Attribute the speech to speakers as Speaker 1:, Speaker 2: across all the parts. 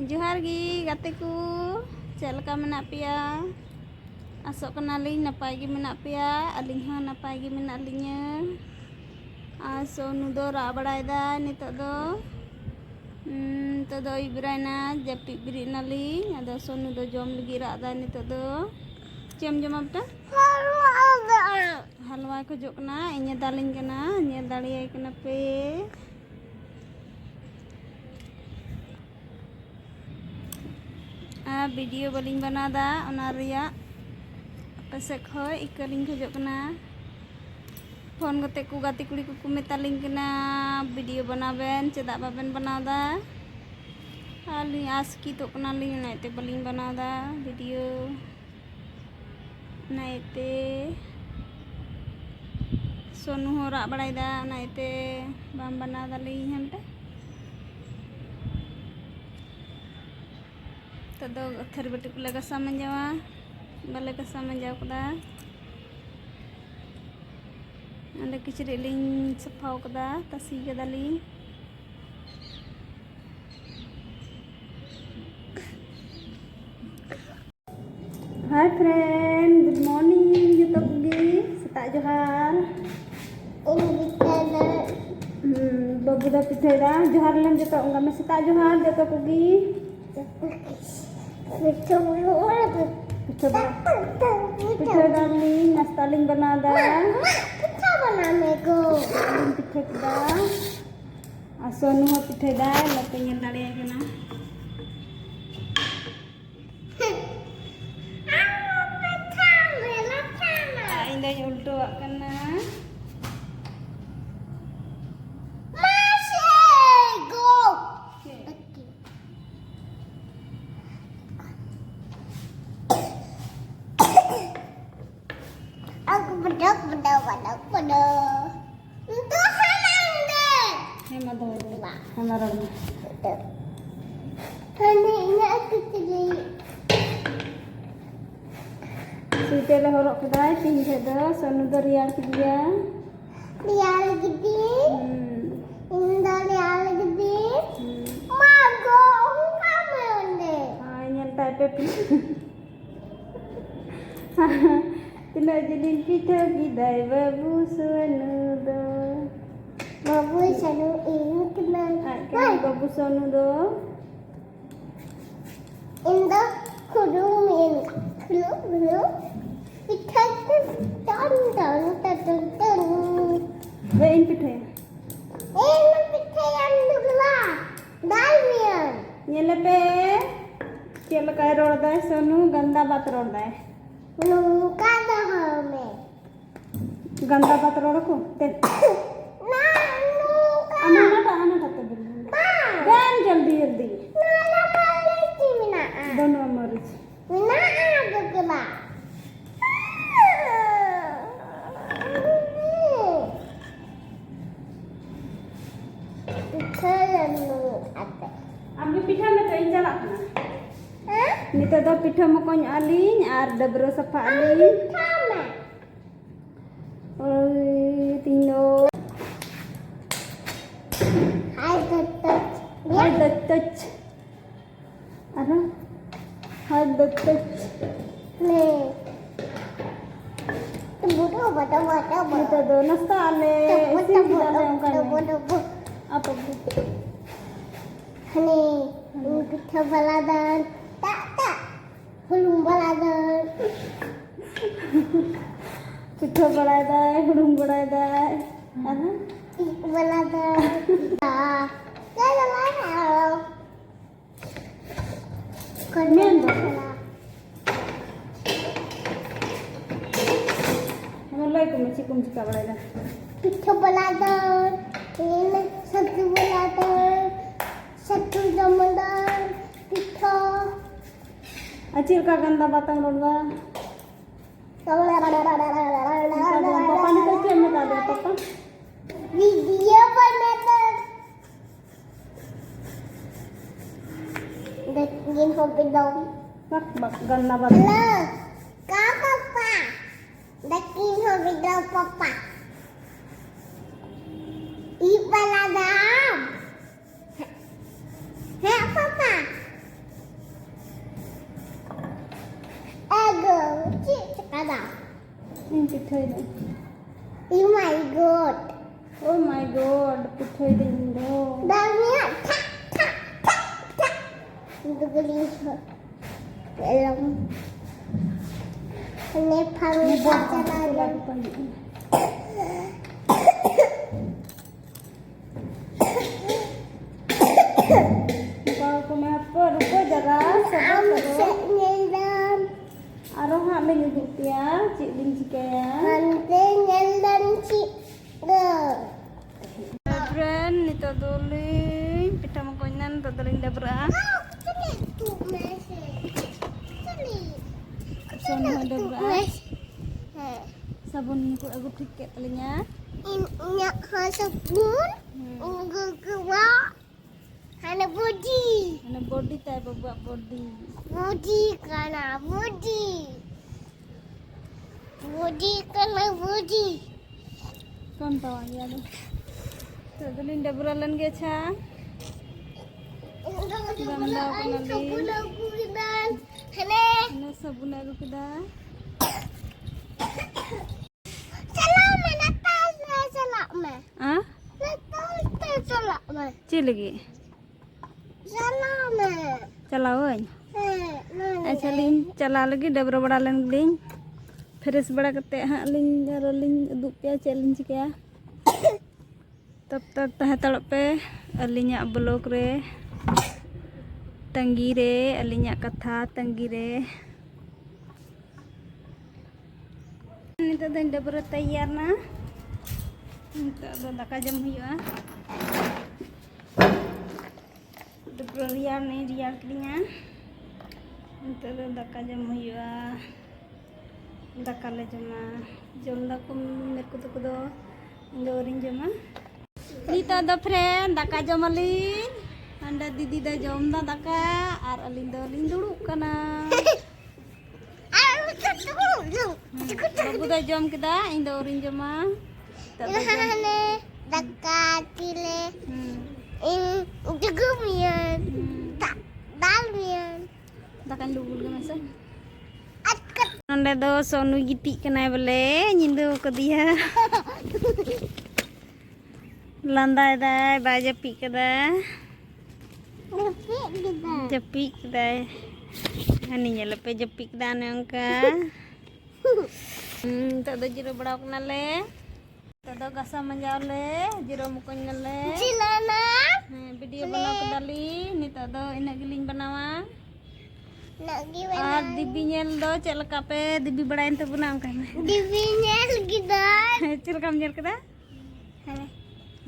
Speaker 1: Johar gi gate ku cel leka menak pia asok kenalin napai gi menak pia aling hon napai gi menak linya Sonu do ra badai da nito do ibrana japi biri nali ado Sonu do jom lagi ra da nito do cem jom apa halwa ko jok na inya daling kana inya daliai kana pe video बलिंग बना दा पेसे खय इकलिंग खोजोग कना phone गते को गाती कुड़ी को मेतालिंग कना वीडियो बनाबेन चेदा बाबेन बनादा आली आसकी तो कना लिंग नाइते बलिंग बनादा वीडियो नाइते सोनू हो रा बड़ाईदा नाइते बाम बनादा लिंग हमटे तदो थर बेटी को लगा सामान जावा बाले का सामान जाव कदा अंदे किचरी लिंग सफाव कदा तसी कदा लिंग हाय फ्रेंड गुड मॉर्निंग जुतो कुगी सेता जोहार बाबू दा पिठेदा जोहार लेम जुतो उंगा में सेता जोहार जुतो कुगी पिठो डाली नाश्ता लिंग बना दा पिठा बना में को पिठे दा सोनू हो पिठे दा लते ñel दाड़े कना इंदा उल्टो कना
Speaker 2: Aku bedok. Itu hanang deh.
Speaker 1: Hema do hema ron
Speaker 2: Hani ini aku jadi.
Speaker 1: सीते ले horok kedai pinje do Sonu do rial kidia
Speaker 2: Lial gede. Indah lial gede. Mago kamu deh.
Speaker 1: ñel tay pe tina jadi pita gidai babu Sonu do
Speaker 2: Babu selalu ini kenal.
Speaker 1: kan babu Sonu do
Speaker 2: Indah kudung ini. Belum. Kita ton.
Speaker 1: ve in pita
Speaker 2: Ini kita yang dua. Dalian.
Speaker 1: ñele pe चल काय road दाय सोनू गंदा बात road दाय
Speaker 2: Nungka dah hame.
Speaker 1: गंदा बात road को ते
Speaker 2: Nah, nungka.
Speaker 1: आना ते बिल गान जल्दी
Speaker 2: Nala maliki mina.
Speaker 1: दोनों मरीज
Speaker 2: Mina ada ke ba? Kalian ada.
Speaker 1: अभी पिठा में तो इन चला ना
Speaker 2: Hah?
Speaker 1: नितो दो पिठा मकोन आलिन आर डबरो सफा आलिन
Speaker 2: Sama.
Speaker 1: ओय तीनो
Speaker 2: Hai tetap.
Speaker 1: हाय दत्तच अरे हाय दत्तच
Speaker 2: Nih. Bodoh.
Speaker 1: नितो दो नाश्ता आले apa bu
Speaker 2: Nih, ini kita baladan. Tak. Belum baladan.
Speaker 1: पिठा बड़ाय दाय हुड़ुम बड़ाय दाय अरे
Speaker 2: Baladan. Ah, jangan marah.
Speaker 1: Men do हम लाई को में चिकुम चिका बड़ाय दा
Speaker 2: Kita baladan. Ini satu baladan. Satu jamadan. Kita.
Speaker 1: अचिर का गंदा बातंग रोडवा पापा ने तो क्या बता दे पापा
Speaker 2: Video baladan. Ingin kopi dong.
Speaker 1: बक गंदा बात
Speaker 2: Halo, kak papa. Ingin kopi dong papa. Ibaladam. Hei papa.
Speaker 1: Ini pitai deh.
Speaker 2: Oh my god.
Speaker 1: Oh my god, pitai deh Indo.
Speaker 2: Daminya tak tak tak tak. Itu gelisah. Dalam. Ini paling saja.
Speaker 1: Kau kena apa? Ruko jaga. Sabar
Speaker 2: Amsek nyelam.
Speaker 1: Aroh hak menyebut ya, cik ling cikaya.
Speaker 2: Nanti nyelam cik.
Speaker 1: Friend, nito doling. Pita makonan, to doling dabra.
Speaker 2: Sini tu mesej. Sini.
Speaker 1: Son dabra. Sabun ku aku tiket palingnya.
Speaker 2: Inyak sabun. Gua. Hana body.
Speaker 1: Ana body tay buat body.
Speaker 2: Body kana body. Body kana body.
Speaker 1: Kon tahu ya lo. To doling dabra lan ge cha.
Speaker 2: Sabun aku dan hane.
Speaker 1: Ana sabun aku keda.
Speaker 2: Salam natas salam.
Speaker 1: Ah?
Speaker 2: Natas salam.
Speaker 1: Cik lagi.
Speaker 2: Salam.
Speaker 1: Chalawan. अच्छा लिंग चला लगी डबरा बड़ा लिंग fresh बड़ा करते हाँ लिंग उदुक पे चैलेंज किया तब तक तह तड़प पे अलिया ब्लॉग रे तंगी रे अलिया कथा तंगी रे नित डबरा तैयार ना नित दाका जम हुआ डबरा रियार नहीं रियार करिया Untuk daka jam huya, daka le jama, jom dako merku tu kudo, indo orin jama. Nita do friend, daka jam alin, anda didi da jom da daka, ar alin do alin dulu kana. Babu da jom kita, indo orin jama.
Speaker 2: Hane daka tile. In jugumian. Tak dalmian.
Speaker 1: Dakan dulu ke masa. Nanda do sonu giti kena bole nyindu ke dia. Landai dai ba japi ke da. Japi ke da. Ani nya lepe japi ke da angka. Tak ada jiro bड़ा kena le. Tak ada gasa manjau le, jiro mukon le.
Speaker 2: Cilana.
Speaker 1: Video बनाओ ke dali, ni tak ada inak giling बनावा.
Speaker 2: Nak
Speaker 1: Ar dibi nyel do cek leka pe dibi badain tu punam kan.
Speaker 2: divinya gidan.
Speaker 1: Cil kam nyel kada?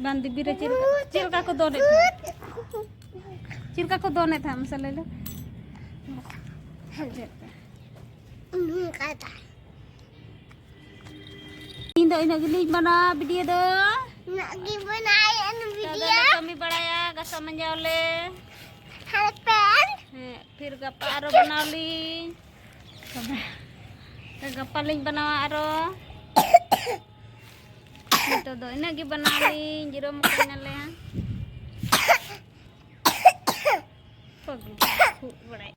Speaker 1: Ban dibi re cil ka ko donet. Cil ka ko donet ham salelo.
Speaker 2: Kata.
Speaker 1: Indo ina giling mana video do.
Speaker 2: Nak gimana ayat video?
Speaker 1: Kada kami badaya gasa manjau le.
Speaker 2: Harapan.
Speaker 1: फिर गप्पा आरो बनावली गप्पा लिंग बनावा आरो तो दो इना की बनावली जीरो मकन ले पग बड़ाई